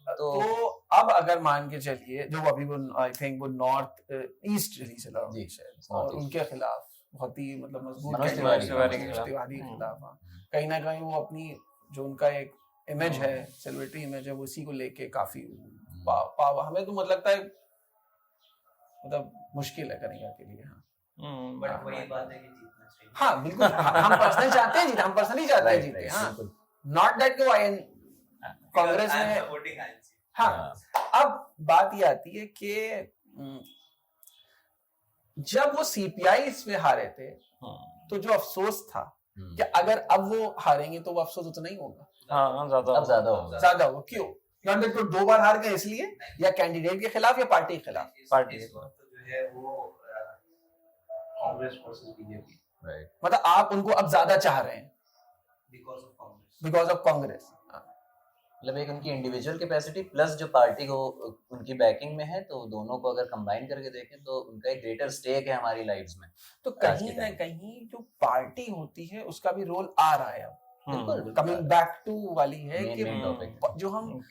तो अब अगर मान के चलिए जो अभी वो आई थिंक वो नॉर्थ ईस्ट दिल्ली से लड़ रही है और उनके खिलाफ बहुत ही मतलब मजबूत मनोज तिवारी के खिलाफ कहीं ना कहीं वो अपनी जो उनका एक इमेज है सेलिब्रिटी इमेज है वो उसी को लेके काफी हमें तो मतलब लगता है मतलब मुश्किल है करेंगे के लिए। बट वही बात है कि जीतना चाहिए। हाँ बिल्कुल हम पर्सनली चाहते हैं जीते, हम पर्सनली चाहते हैं जीते। हाँ नॉट दैट को कांग्रेस में। हाँ अब बात ये आती है कि जब वो सीपीआई पे हारे थे तो जो अफसोस था कि अगर अब वो हारेंगे तो वो अफसोस उतना ही होगा। हाँ ज्यादा होगा। क्यों? तो 2 बार हार गए इसलिए, या कैंडिडेट के खिलाफ या पार्टी के खिलाफ? पार्टी के खिलाफ जो है वो कांग्रेस वर्सेस बीजेपी, मतलब आप उनको अब ज्यादा चाह रहे हैं बिकॉज ऑफ कांग्रेस। मतलब एक उनकी इंडिविजुअल कैपेसिटी प्लस जो पार्टी को उनकी बैकिंग में है, तो दोनों को अगर कंबाइन करके देखें तो उनका एक ग्रेटर स्टेक है हमारी लाइव्स में। तो कहीं ना कहीं जो पार्टी होती है उसका भी रोल आ रहा है अब। बिल्कुल कमिंग बैक टू वाली है कि जो हम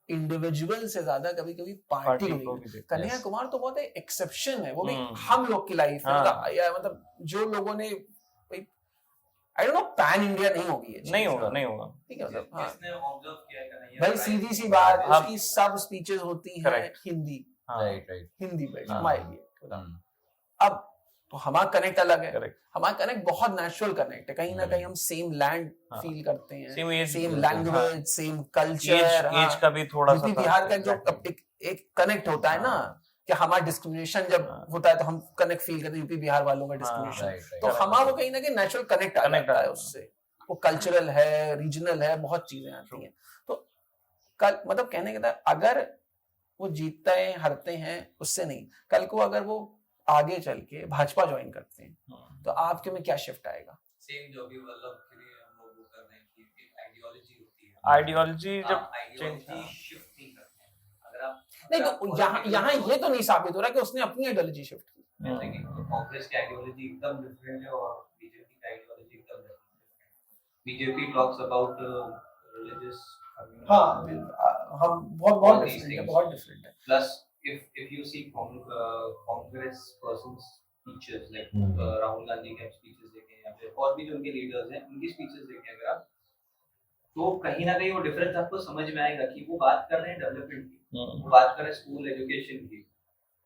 इंडिविजुअल से ज्यादा कभी कभी पार्टी को कन्हैया कुमार तो बहुत एक्सेप्शन है, वो भी हम लोग की लाइफ में मतलब जो लोगों ने I don't know pan India नहीं होगी, नहीं होगा ठीक है। मतलब किसने ऑब्जर्व किया है भाई सीधी सी बात, उसकी सब स्पीचेस होती हैं हिंदी, राइट हिंदी में। अब तो हमारा कनेक्ट अलग है, हमारा कनेक्ट बहुत नेचुरल कनेक्ट है, कहीं ना कहीं हम सेम लैंड फील करते हैं, same language, same culture, age का भी थोड़ा सा बिहार का जो एक कनेक्ट होता है ना कि हमारा डिस्क्रिमिनेशन जब होता है तो हम कनेक्ट फील करते हैं यूपी बिहार वालों का डिस्क्रिमिनेशन, तो हमारा कहीं ना कहीं नेचुरल कनेक्ट आ जाता है उससे। वो कल्चरल है, रीजनल है, बहुत चीजें आती हैं। तो कल मतलब कहने के बाद अगर वो जीतते हैं हारते हैं उससे नहीं, कल को अगर वो आगे चल के भाजपा ज्वाइन करते हैं तो आपके में क्या शिफ्ट आएगा? सेम जो भी वल्लभ के लिए हम लोग वो कर रहे हैं कि आइडियोलॉजी होती है, आइडियोलॉजी जब आइडियोलॉजी शिफ्ट नहीं करते हैं। अगर आप नहीं तो यहाँ ये तो नहीं साबित हो रहा कि उसने अपनी आइडियोलॉजी शिफ्ट की। जैसे कि कांग्रेस की आइडियोलॉजी एकदम डिफरेंट है और बीजेपी की आइडियोलॉजी एकदम डिफरेंट है। बीजेपी टॉक्स अबाउट रिलीजियस, हम बहुत डिफरेंट है। Plus if you see Congress persons speeches like Rahul Gandhi के स्पीचेस देखें या फिर और भी जो उनके लीडर्स हैं उनकी स्पीचेस देखें अगर आप, तो कहीं ना कहीं वो डिफरेंस आपको समझ में आएगा कि वो बात कर रहे हैं डेवलपमेंट की, वो बात कर रहे हैं स्कूल एजुकेशन की,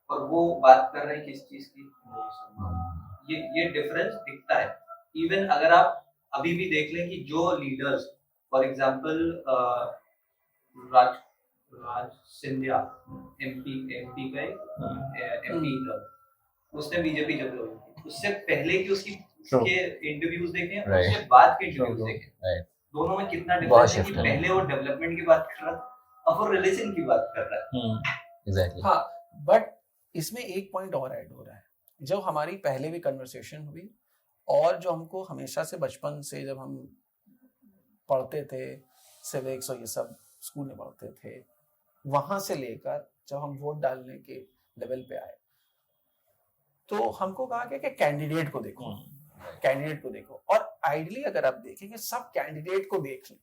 और वो बात कर रहे हैं किस चीज की। ये डिफरेंस दिखता है। इवन अगर आप अभी भी देख लें कि जो leaders for example Raj Scindia MP का एमपी था, उसने बीजेपी जब ज्वाइन की, उससे पहले की उसके इंटरव्यूज देखे, उसके बाद के इंटरव्यूज देखे, दोनों में कितना डिफरेंस है कि पहले वो डेवलपमेंट की बात कर रहा था, अब वो रिलीजन की बात कर रहा है। एग्जैक्टली। हाँ बट इसमें एक पॉइंट और ऐड हो रहा है, जब हमारी पहले भी कन्वर्सेशन हुई और जो हमको हमेशा से बचपन से जब हम पढ़ते थे सिविक्स और ये सब स्कूल में पढ़ते थे, वहां से लेकर जब हम वोट डालने के लेवल पे आए तो हमको कहा कि कैंडिडेट को देखो, और आइडियली अगर आप देखेंगे सब कैंडिडेट को देख लें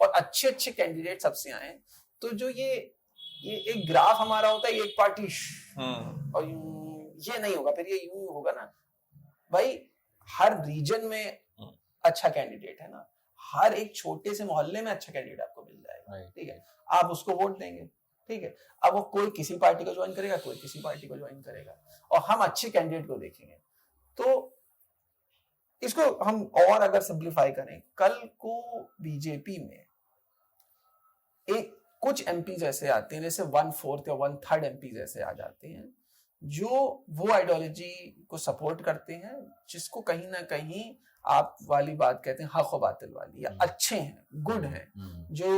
और अच्छे कैंडिडेट सबसे आए, तो जो ये एक ग्राफ हमारा होता है, एक पार्टी और ये नहीं होगा, फिर ये यूं होगा ना भाई। हर रीजन में अच्छा कैंडिडेट है ना, हर एक छोटे से मोहल्ले में अच्छा कैंडिडेट आपको मिल जाएगा, ठीक है, आप उसको वोट देंगे, ठीक है। अब वो कोई किसी पार्टी को ज्वाइन करेगा, कोई किसी पार्टी को ज्वाइन करेगा, और हम अच्छे कैंडिडेट को देखेंगे। तो इसको हम और अगर सिंप्लीफाई करें, कल को बीजेपी में एक कुछ एमपीज ऐसे आते हैं, जैसे 1/4 या 1/3 एमपीज ऐसे आ जाते हैं जो वो आइडियोलॉजी को सपोर्ट करते हैं, जिसको कहीं ना कहीं आप वाली बात कहते हैं हक व बातिल वाली, या अच्छे हैं, गुड हैं, जो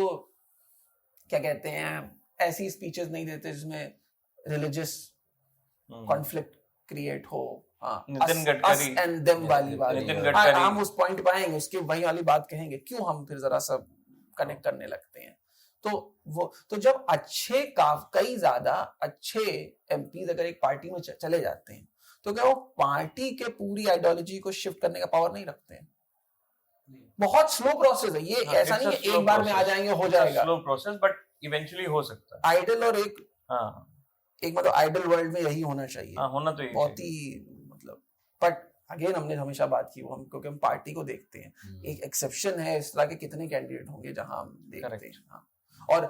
क्या कहते हैं ऐसी स्पीचेस नहीं देते जिसमें रिलीजियस कॉन्फ्लिक्ट क्रिएट हो। नितिन गडकरी एंड देम वाली बात, हम उस पॉइंट पे आएंगे, उसके वही वाली बात कहेंगे, क्यों हम फिर जरा सा कनेक्ट करने लगते हैं। तो जब कई ज्यादा अच्छे एमपीज अगर एक पार्टी में चले जाते हैं, तो क्या वो पार्टी के पूरी आइडियोलॉजी को शिफ्ट करने का पावर नहीं रखते हैं? बहुत स्लो प्रोसेस है ये, ऐसा नहीं है एक बार में आ जाएंगे हो जाएगा, स्लो प्रोसेस, बट इवेंचुअली हो सकता है। आइडल और एक हाँ मतलब आइडल वर्ल्ड में यही होना चाहिए। हाँ, होना तो यही बहुत चाहिए। ही मतलब, बट अगेन हमने हमेशा बात की वो हम क्योंकि हम पार्टी को देखते हैं, एक एक्सेप्शन है, इस तरह के कितने कैंडिडेट होंगे जहां हम देखते Correct. हैं। हाँ। और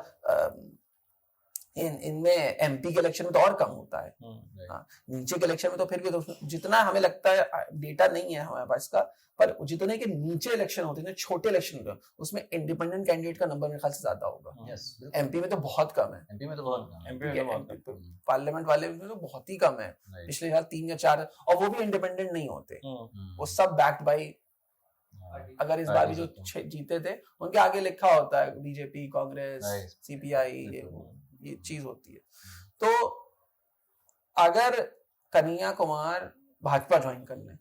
इनमें एमपी के इलेक्शन में तो और कम होता है। हाँ, नीचे के इलेक्शन में तो फिर भी तो जितना हमें लगता है, डेटा नहीं है हमारे पास का, पर जितने के नीचे इलेक्शन होते हैं, छोटे इलेक्शन होते हैं, उसमें इंडिपेंडेंट कैंडिडेट का नंबर मेरे ख्याल से ज्यादा होगा। यस, एमपी में तो बहुत कम है, एमपी में तो बहुत कम है। MP में तो बहुत कम। पार्लियामेंट वाले में तो बहुत ही कम है। Right. पिछले साल 3 या 4, और वो भी इंडिपेंडेंट नहीं होते, वो सब बैक्ड बाई, अगर इस बार भी जो जीते थे उनके आगे लिखा होता है बीजेपी, कांग्रेस, Right. सीपीआई, ये चीज होती है। तो अगर कन्हैया कुमार भाजपा ज्वाइन कर लें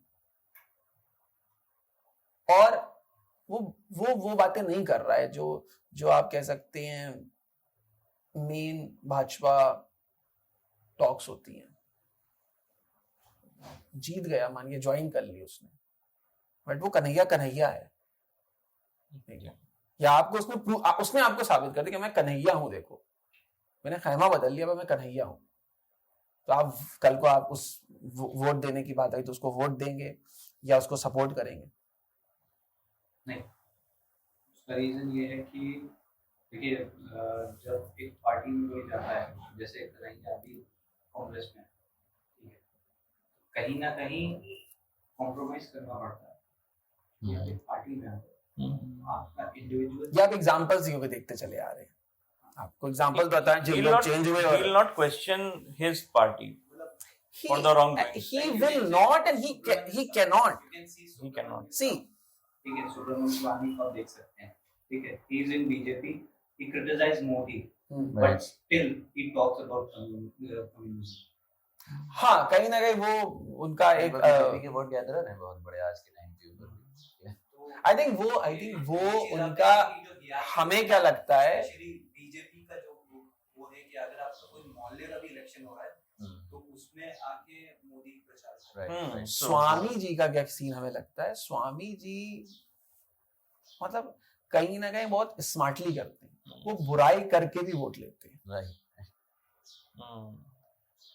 और वो बातें नहीं कर रहा है जो आप कह सकते हैं मेन भाजपा टॉक्स होती हैं, जीत गया मानिए, ज्वाइन कर ली उसने, बट वो कन्हैया है, ठीक है, या आपको उसने आपको साबित कर दिया कि मैं कन्हैया हूं, देखो मैंने खैमा बदल लिया, मैं कन्हैया हूं। तो आप कल को आप उस वोट देने की बात आई तो उसको वोट देंगे या उसको सपोर्ट करेंगे? नहीं, उसका रीजन ये है कि देखिए, जब एक पार्टी में कोई जाता है, जैसे कन्हैया अभी कांग्रेस में, ठीक है, कहीं ना कहीं कॉम्प्रोमाइज करना पड़ता है। या एक पार्टी में आपका इंडिविजुअल, या आप एग्जांपल्स ही देखते चले आ रहे हैं, आपको एग्जांपल पता है, जो लोग चेंज हुए, he will not question his party for the wrong things. he will not and he cannot. He cannot. See, ठीक है, सुब्रमण्यम स्वामी को आप देख सकते हैं, ठीक है, he is in BJP, he criticized Modi, but still he talks about communism. हाँ, कहीं ना कहीं वो उनका एक बीजेपी के वोट गैदर है बहुत बड़े आज के टाइम पे ऊपर। आई थिंक वो उनका, हमें क्या लगता है बीजेपी का जो वो है कि अगर आपका कोई मोहल्ले का भी इलेक्शन हो रहा है तो उसमें आके मोदी प्रचार कर रहे हैं। स्वामी जी का क्या सीन हमें लगता है, स्वामी जी मतलब कहीं ना कहीं बहुत स्मार्टली करते हैं, वो बुराई करके भी वोट लेते हैं।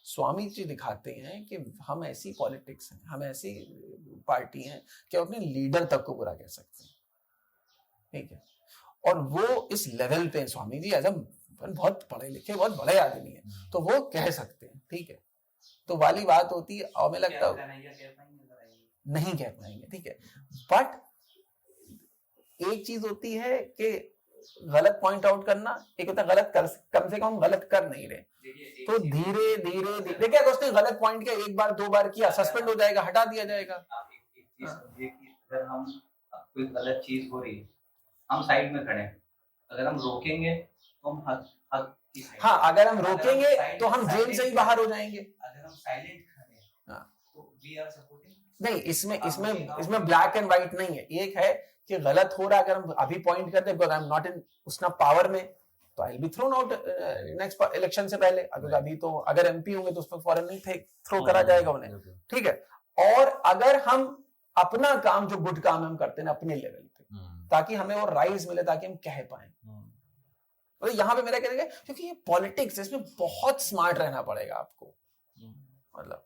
स्वामी जी दिखाते हैं कि हम ऐसी पॉलिटिक्स हैं, हम ऐसी पार्टी हैं कि अपने लीडर तक को बुरा कह सकते हैं, ठीक है, और वो इस लेवल पे स्वामी जी एज बहुत पढ़े लिखे, बहुत बड़े आदमी है, तो वो कह सकते हैं, ठीक है, तो वाली बात होती है। और हमें लगता है नहीं कह पाएंगे, ठीक है, बट एक चीज होती है कि गलत पॉइंट आउट करना, एक होता है गलत कर, कम से कम गलत कर नहीं रहे, तो धीरे धीरे देखिए अगर उसने गलत पॉइंट किया, एक बार दो बार किया, सस्पेंड हो जाएगा, हटा दिया जाएगा। अगर हम कोई गलत चीज हो रही है, हम साइड में खड़े हैं, अगर हम रोकेंगे तो हम हक की साइड, हाँ, अगर हम रोकेंगे तो हम जेल से ही बाहर हो जाएंगे। अगर हम साइलेंट खड़े हैं तो वी आर सपोर्टिंग। नहीं, इसमें ब्लैक एंड व्हाइट नहीं है, एक है कि गलत हो रहा है, अगर हम अभी पॉइंट करते हैं because I am not in उसना पावर में, तो I will be thrown out next election से पहले, अगर अभी तो अगर एमपी होंगे तो उस पर फौरन नहीं थे थ्रो करा जाएगा उन्हें, ठीक है। और अगर हम अपना काम, जो गुड काम हम करते हैं अपने लेवल पे, ताकि हमें वो राइज मिले, ताकि हम कह पाए, तो यहाँ पे मेरा कहना है क्योंकि ये पॉलिटिक्स, इसमें बहुत स्मार्ट रहना पड़ेगा आपको, मतलब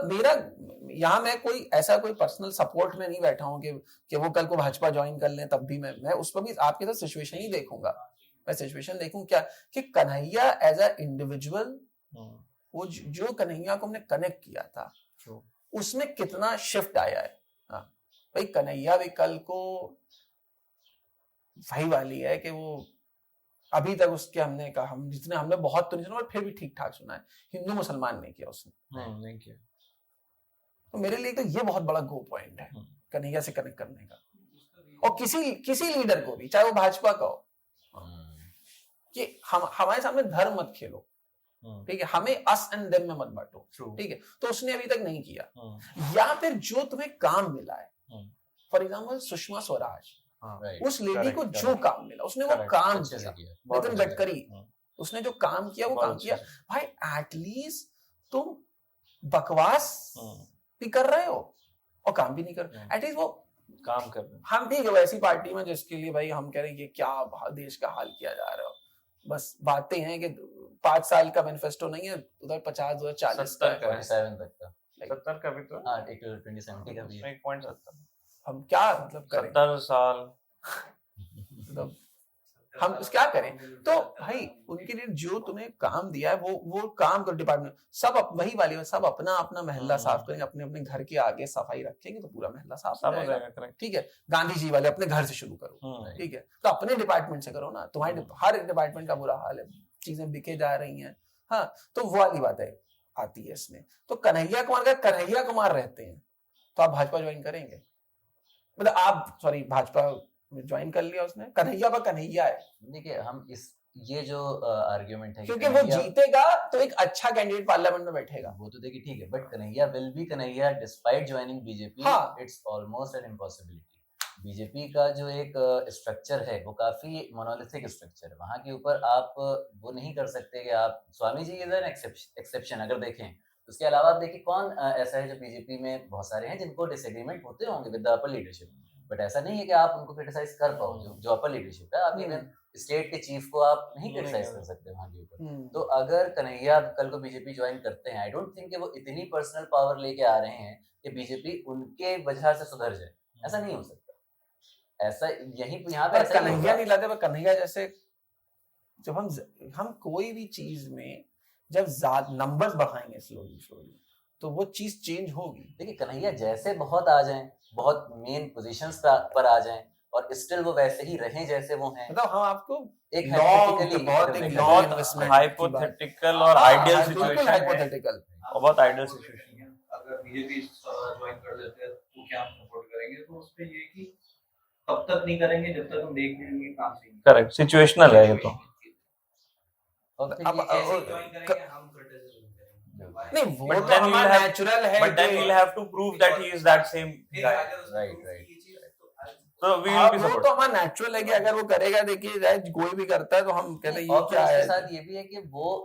मेरा यहाँ मैं कोई ऐसा कोई पर्सनल सपोर्ट में नहीं बैठा हूँ कि वो कल को भाजपा ज्वाइन कर लें, तब भी मैं उस पर भी आपके साथ सिचुएशन ही देखूंगा, मैं सिचुएशन देखूं क्या कि कन्हैया एज अ इंडिविजुअल, वो जो कन्हैया को हमने कनेक्ट किया था उसमें कितना शिफ्ट आया है। हाँ भाई, कन्हैया भी कल को वही वाली है कि वो अभी तक उसके हमने कहा, हमने बहुत तो नहीं सुना, और फिर भी ठीक ठाक सुना है, हिंदू मुसलमान नहीं किया उसने, नहीं किया। तो मेरे लिए तो ये बहुत बड़ा गो पॉइंट है कन्हैया से कनेक्ट करने का, और किसी लीडर को भी, चाहे वो भाजपा का हो, कि हमारे सामने धर्म मत खेलो, ठीक है, हमें अस एंड देम में मत बांटो, ठीक है, तो उसने अभी तक नहीं किया। या फिर जो तुम्हें काम मिला है, फॉर एग्जाम्पल सुषमा स्वराज, उस लेडी को जो काम मिला उसने वो काम किया, नितिन गडकरी, उसने जो काम किया वो काम किया। भाई एटलीस्ट तुम बकवास भी कर रहे हो और काम भी नहीं कर रहे, एटलीस्ट वो काम कर रहे हैं। हम ठीक है, वैसी पार्टी में जिसके लिए भाई हम कह रहे हैं कि क्या देश का हाल किया जा रहा है, बस बातें हैं कि 5 साल का मैनिफेस्टो नहीं है, उधर 50 उधर 40 का 70 का है। 47 तक का। 70 का भी तो है। हाँ, एक 2070 का भी है। उसमें 1.70 हम क्या मतलब करें 70 साल मतलब हम क्या करें? तो भाई उनके लिए जो तुम्हें काम दिया है वो काम करो। डिपार्टमेंट सब वही वाली है, सब अपना अपना मोहल्ला साफ करेंगे, अपने अपने घर के आगे सफाई रखेंगे तो पूरा मोहल्ला साफ हो सब हो जाएगा। जाएगा, करेक्ट। ठीक है, गांधी जी वाले अपने घर से शुरू करो। ठीक है, तो अपने डिपार्टमेंट से करो ना। तुम्हारे हर एक डिपार्टमेंट का बुरा हाल है, चीजें बिके जा रही हैं। हाँ, तो वो वाली बात है आती है इसमें। तो कन्हैया कुमार का कन्हैया कुमार रहते हैं तो आप भाजपा ज्वाइन करेंगे? मतलब आप सॉरी भाजपा ज्वाइन कर लिया उसने, कन्हैया का कन्हैया है देखिए हम इस ये जो आर्ग्यूमेंट है कि क्योंकि वो कन्हैया- जीतेगा तो एक अच्छा कैंडिडेट पार्लियामेंट में बैठेगा। वो तो देखिए ठीक है, but Kanhaiya will be Kanhaiya despite joining BJP. हाँ। It's almost an impossibility. BJP का जो एक स्ट्रक्चर है वो काफी मोनोलिथिक स्ट्रक्चर है। वहां के ऊपर आप वो नहीं कर सकते कि आप Swami ji is an exception अगर देखें। उसके अलावा आप देखिए कौन ऐसा है जो बीजेपी में बहुत सारे हैं जिनको डिसएग्रीमेंट होते होंगे with the upper leadership, but ऐसा नहीं है कि आप उनको क्रिटिसाइज कर पाओ। जो अपर लीडरशिप है, आप इवन स्टेट के चीफ को आप नहीं क्रिटिसाइज कर सकते वहां के ऊपर। तो अगर कन्हैया कल को बीजेपी ज्वाइन करते हैं, आई डोंट थिंक कि वो इतनी पर्सनल पावर लेके आ रहे हैं कि बीजेपी उनके वजह से सुधर जाए। ऐसा नहीं हो सकता। ऐसा यहीं यहाँ पे पर ऐसा ही कन्हैया होगा। नहीं लाते, पर कन्हैया जैसे जब हम कोई भी चीज में जब नंबर्स बढ़ाएंगे स्लोली स्लोली तो वो चीज चेंज होगी। देखिए कन्हैया जैसे बहुत आ जाएं, बहुत मेन पोजीशंस पर आ जाएं और स्टिल वो वैसे ही रहें जैसे वो हैं। मतलब हम आपको एक लॉन्ग hypothetically बहुत अगर एक देखा लॉन्ग जाए, इन्वेस्टमेंट हाइपोथेटिकल और आइडियल सिचुएशन है, हाइपोथेटिकल और बहुत आइडियल सिचुएशन है। अगर बीजेपी ज्वाइन कर लेते हैं तो क्या हम सपोर्ट करेंगे? तो उस पे ये कि तब तक नहीं करेंगे जब तक हम देख लेंगे काम सही नहीं। करेक्ट, सिचुएशनल है ये तो। और फिर अब ये जैसे कैसे ही ज्वाइन करेंगे हम क्रिटिसिज्म करेंगे। नहीं वो But तो then you'll हमारा have- नेचुरल है But then कि- you'll have to prove that he is that same फिर guy. अगर उसने Right, prove right. की चीज़ तो So we will हाँ, be वो तो supporting. हमारा नेचुरल है कि अगर वो करेगा, देखिए चाहे कोई भी करता है तो हम कहते हैं और ये फिर क्या उसके है। साथ ये भी है कि वो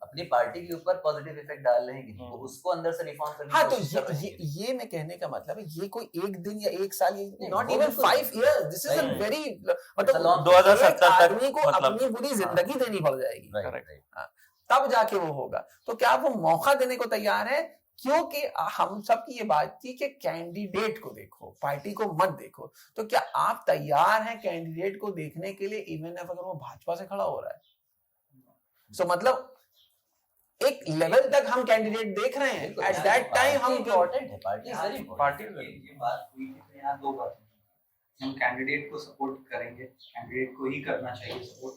अपनी पार्टी के ऊपर पॉजिटिव इफेक्ट डाल रहे हैं कि नहीं, वो उसको अंदर से रिफॉर्म करने हाँ, की तो कोशिश कर रहे हैं। ये मैं कहने का मतलब है ये कोई एक दिन या एक साल, नहीं, नॉट वो इवन बिल्कुल 5 years, this is a Right. Very It's a मतलब long- 2070 एक तक आदमी को मतलब- अपनी पूरी जिंदगी देनी पड़ जाएगी। Right, Correct. right. तब जाके वो होगा। तो क्या वो मौका देने को तैयार है? क्योंकि हम सब की ये बात थी कि कैंडिडेट को देखो, पार्टी को मत देखो। तो क्या आप तैयार हैं कैंडिडेट को देखने के लिए, इवन अगर वो भाजपा से खड़ा हो रहा है? सो मतलब एक लेवल तक हम कैंडिडेट देख रहे हैं। बिल्कुल, एट यहाँ दैट टाइम पार्टी हम इम्पोर्टेंट है, party is very party important. ये बात हुई थी तो यहाँ दो बातें हैं। हम कैंडिडेट को सपोर्ट करेंगे, कैंडिडेट को ही करना चाहिए सपोर्ट,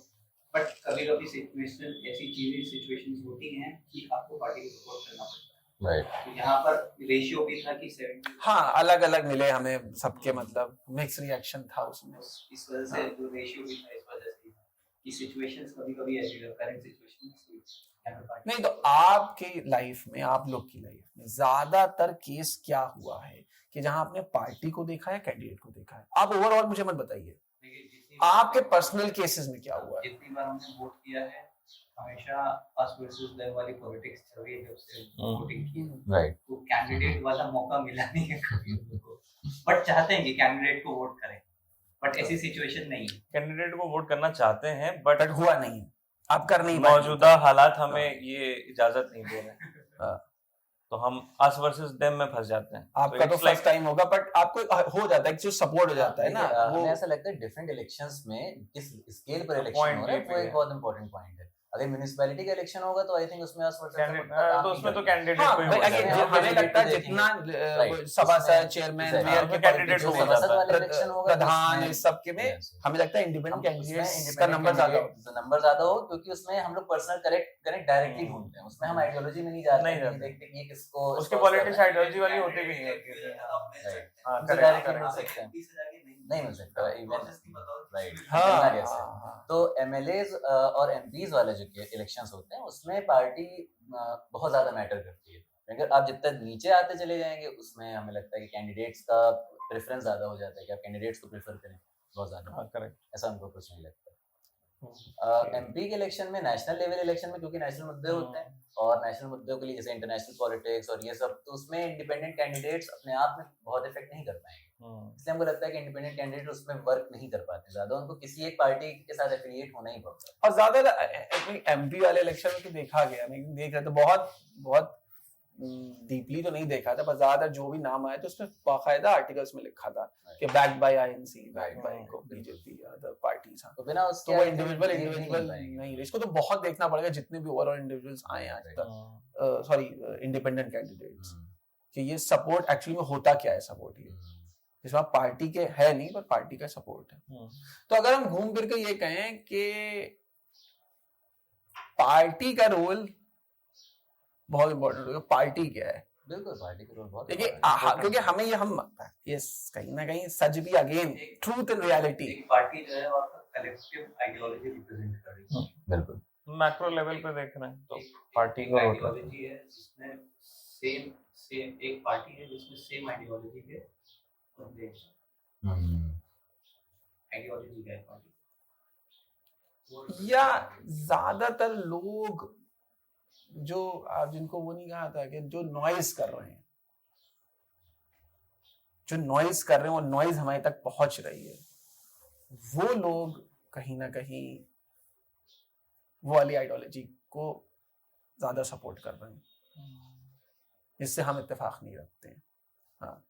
बट कभी कभी सिचुएशन ऐसी चीजें सिचुएशंस होती हैं कि आपको पार्टी को सपोर्ट करना पड़ता है। राइट। तो यहाँ पर रेशियो भी था कि 70 हाँ, अलग अलग मिले हमें सबके, मतलब मिक्स रिएक्शन था उसमें। इस वजह से जो रेशियो भी था इस वजह से कि सिचुएशंस कभी कभी ऐसी करंट सिचुएशन नहीं, तो आपके लाइफ में, आप लोग की लाइफ में ज्यादातर केस क्या हुआ है कि जहां आपने पार्टी को देखा है, कैंडिडेट को देखा है? आप ओवरऑल मुझे मत बताइए, आपके पर्सनल केसेस में क्या हुआ है? जितनी बार हमने वोट किया है हमेशा अस वर्सेस देम वाली पॉलिटिक्स चल रही है जब से वोटिंग की, राइट। तो कैंडिडेट वाला मौका मिला नहीं है कभी उनको, बट चाहते हैं कि कैंडिडेट को वोट करें, बट ऐसी सिचुएशन नहीं है। कैंडिडेट को वोट करना चाहते हैं बट बट हुआ नहीं है, आप कर नहीं पाए। मौजूदा हालात हमें ये इजाजत नहीं दे रहे हैं, हाँ। तो हम अस वर्सेस देम में फंस जाते हैं। आपका तो it's like- फर्स्ट टाइम होगा, बट आपको हो जाता है, जो सपोर्ट हो जाता है ना वो। हमें ऐसा लगता है डिफरेंट इलेक्शंस में किस स्केल पर The इलेक्शन point हो रहा है ये वो भी एक है। बहुत इंपॉर्टेंट पॉइंट है। अगर म्युनिसिपैलिटी का इलेक्शन होगा तो आई थिंक उसमें अस वर्सेस तो उसमें तो कैंडिडेट हाँ, को ही भाई, वोट अगर देना जो है। हमें लगता है देखेंगे। जितना Right. सभासद, उसमें- चेयरमैन, Exactly. मेयर के कैंडिडेट जो को पॉलिटिक्स सभासद वाला इलेक्शन होगा प्रधान, उसमें- इस सब के में Yes. हमें लगता है इंडिपेंडेंट हम कैंडिडेट्स उसमें का नंबर ज्यादा होता है। नंबर ज्यादा हो, क्योंकि उसमें हम लोग पर्सनल कनेक्ट डायरेक्टली ढूंढते हैं। उसमें हम आइडियोलॉजी में नहीं जाते नहीं हैं, जाते। देखते कि ये किसको उसकी स्पॉन्सर पॉलिटिक्स है। आइडियोलॉजी वाली होती भी नहीं है। हाँ, उनसे correct, डायरेक्टली correct. मिल सकते हैं, नहीं मिल सकता इवन राइट। हाँ, तो एमएलएज और एमपीज वाले जो इलेक्शंस होते हैं उसमें पार्टी बहुत ज्यादा मैटर करती है। अगर आप जितना नीचे आते चले जाएंगे उसमें हमें लगता है कि कैंडिडेट्स का प्रेफरेंस ज्यादा हो जाता है कि आप कैंडिडेट्स को प्रेफर करें बहुत ज्यादा। हाँ, करेक्ट। ऐसा हमको कुछ नहीं लगता। एमपी के इलेक्शन में, नेशनल लेवल इलेक्शन में, क्योंकि नेशनल मुद्दे होते हैं और नेशनल मुद्दों के लिए जैसे इंटरनेशनल पॉलिटिक्स और ये सब, तो उसमें इंडिपेंडेंट कैंडिडेट्स अपने आप में बहुत इफेक्ट नहीं कर पाएंगे। इसलिए हमको लगता है कि इंडिपेंडेंट कैंडिडेट उसमें वर्क नहीं कर पाते ज्यादा, उनको किसी एक पार्टी के साथ एफिलिएट होना ही पड़ता है। और ज्यादा एमपी वाले इलेक्शन में तो देखा गया, मैं देख रहा था बहुत डीपली तो नहीं देखा था, पर ज्यादा जो भी नाम आया तो उसमें बाकायदा आर्टिकल्स में लिखा था कि backed by INC, backed by BJP, other parties. तो बिना उसके तो वो इंडिविजुअल नहीं, इसको तो बहुत देखना पड़ेगा जितने भी ओवरऑल इंडिविजुअल्स आए आज तक, सॉरी इंडिपेंडेंट कैंडिडेट्स, कि ये सपोर्ट एक्चुअली में होता क्या है। सपोर्ट ये जिसमें पार्टी के है नहीं, पर पार्टी का सपोर्ट है। तो अगर हम घूम फिर के ये कहें कि पार्टी का रोल बहुत इंपॉर्टेंट होगा, पार्टी क्या है, बिल्कुल पार्टी का रोल बहुत, देखिए क्योंकि हमें ये कहीं ना कहीं सच भी, अगेन ट्रूथ इन रियलिटी, एक पार्टी जो है वो आपका कलेक्टिव आइडियोलॉजी रिप्रेजेंट कर रही है। बिल्कुल मैक्रो लेवल पे देख रहे हैं तो पार्टी एक का आइडियोलॉजी है जिसमें सेम एक पार्टी है जिसमें सेम आइडियोलॉजी के बंदे आइडियोलॉजी का है पार्टी, या ज्यादातर लोग जो आप जिनको वो नहीं कहा था कि जो नॉइज कर रहे हैं, वो नॉइज हमारे तक पहुंच रही है, वो लोग कहीं ना कहीं वो वाली आइडियोलॉजी को ज्यादा सपोर्ट कर रहे हैं, जिससे हम इत्तेफाक नहीं रखते हैं। हाँ,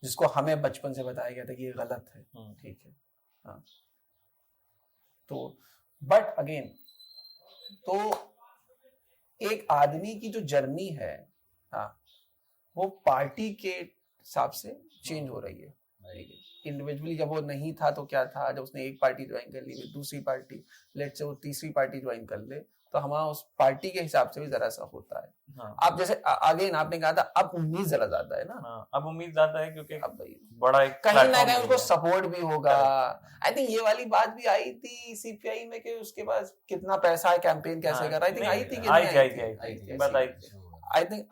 जिसको हमें बचपन से बताया गया था कि ये गलत है, ठीक है। हाँ, तो बट अगेन, तो एक आदमी की जो जर्नी है, हाँ, वो पार्टी के हिसाब से चेंज हो रही है। इंडिविजुअली जब वो नहीं था तो क्या था, जब उसने एक पार्टी ज्वाइन कर ली, दूसरी पार्टी, लेट से वो तीसरी पार्टी ज्वाइन कर ले, तो हमारा उस पार्टी के हिसाब से भी जरा सा होता है। हाँ। आप जैसे अगेन आपने कहा था, अब उम्मीद जरा ज्यादा है ना। हाँ, अब उम्मीद ज्यादा है क्योंकि अब बड़ा एक कहीं ना platform कहीं मिल उसको गया। सपोर्ट भी होगा। आई थिंक ये वाली बात भी आई थी सीपीआई में कि उसके पास कितना पैसा है, कैंपेन कैसे हाँ, कर रहा है। आई थिंक नहीं, आई थी कि आई नहीं थी, आई आई थी, आई थी, थी। बात आई थी। आई थिंक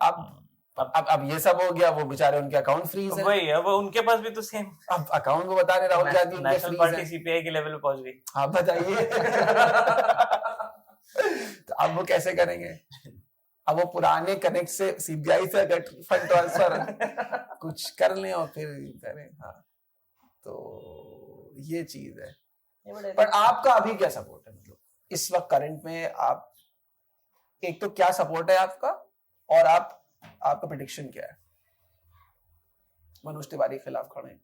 अब ये सब हो गया, वो बेचारे उनके अकाउंट फ्रीज है। वही, अब उनके पास भी तो सेम अब अकाउंट को बता रहे राहुल गांधी उनके नेशनल फ्रीज पार्टी है। सीपीआई के लेवल पे पहुंच गई। आप बताइए तो अब वो कैसे करेंगे? अब वो पुराने कनेक्ट से सीबीआई से अगर फंड ट्रांसफर कुछ कर लें और फिर करें। हाँ, तो ये चीज है। पर आपका अभी क्या सपोर्ट है, मतलब इस वक्त करंट में आप, एक तो क्या सपोर्ट है आपका, और आपका प्रेडिक्शन क्या है? मनोज तिवारी के खिलाफ खड़े हैं।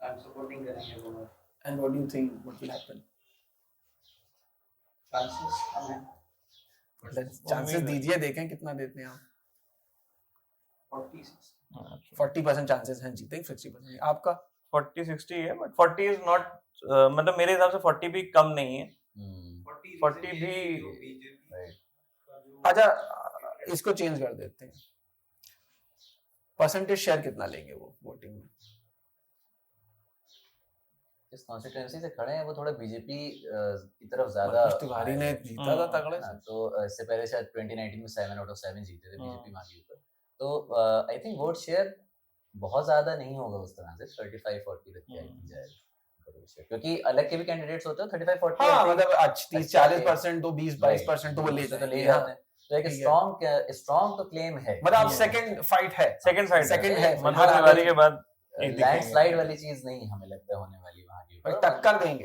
I'm supporting करेंगे दोनों। And what do you think what will happen? Chances कम है। चांसेस दीजिए, देखें कितना देते हैं आप। 46 40% चांसेस हैं जीते, 60%। आपका 40-60 है, बट 40 इज नॉट, मतलब मेरे हिसाब से 40 भी कम नहीं है। 40 भी अच्छा, इसको चेंज कर देते हैं, परसेंटेज शेयर कितना लेंगे वो वोटिंग में? इस कॉन्स्टिट्यूएंसी से खड़े हैं, वो थोड़ा बीजेपी की तरफ ज्यादा। मनोज तिवारी ने जीता था तगड़े से। तो इससे पहले शायद 2019 में 7 आउट ऑफ 7 जीते थे बीजेपी वहां के ऊपर। तो आई थिंक वोट शेयर बहुत ज्यादा नहीं होगा उस तरह से, 35-40 तक जाएगा, क्योंकि अलग के भी कैंडिडेट्स होते हैं 35-40। हाँ, मतलब 30-40% तो 20-22% तो वो ले तो ले जाते जाते हैं। तो एक स्ट्रॉन्ग तो क्लेम है, मतलब अब सेकंड फाइट है, सेकंड है मनोज तिवारी के बाद लैंडस्लाइड वाली चीज नहीं हमें लगता है होने वाली वहां की। भाई टक्कर देंगे,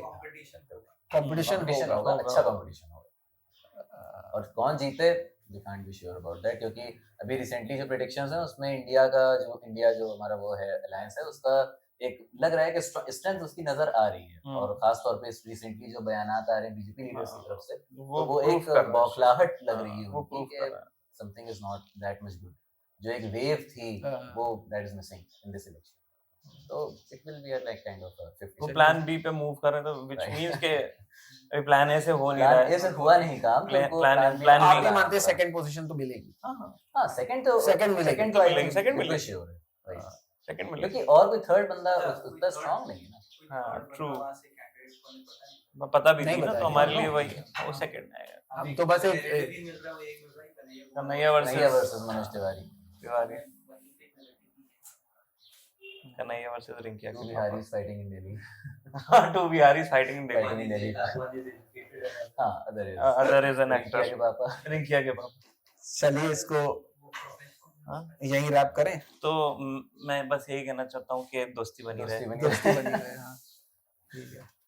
कंपटीशन होगा, अच्छा कंपटीशन होगा। और कौन जीते we can't be sure about that, क्योंकि अभी रिसेंटली जो प्रेडिक्शंस हैं उसमें इंडिया जो हमारा वो है अलायंस है, उसका एक लग रहा है कि स्ट्रेंथ उसकी नजर आ रही है। और खास तौर पे रिसेंटली जो बयानात आ रहे हैं बीजेपी लीडर्स की तरफ से, तो वो एक बौखलाहट लग रही है उनकी कि something is not that much good. जो एक वेव थी वो that is missing in this election. तो it will be like kind of 50। वो प्लान बी पे मूव कर रहे हैं, तो व्हिच मींस के अभी प्लान ए से हो नहीं रहा है, ऐसे हुआ नहीं काम। प्लान आप ये मानते हैं सेकंड पोजीशन तो मिलेगी? हां, सेकंड तो मिलेगी, सेकंड मिलेगी श्योर है, सेकंड मिलेगी, क्योंकि और कोई थर्ड बंदा उतना स्ट्रांग नहीं है ना। हाँ ट्रू, पता भी नहीं ना, तो हमारे लिए वही वो सेकंड है। हम तो बस एक Kanhaiya versus Manoj Tiwari, Kanhaiya versus Rinki Bihari fighting in Delhi. Two Biharis fighting in Delhi. Fighting in Delhi. One is educated and हाँ, other is Other is an रिंकिया actor. के पापा। रिंकिया के पापा। चलिए इसको हाँ? यहीं रैप करें। तो मैं बस यही कहना चाहता हूँ कि दोस्ती बनी रहे। दोस्ती बनी दोस्ती बनी रहे, हाँ।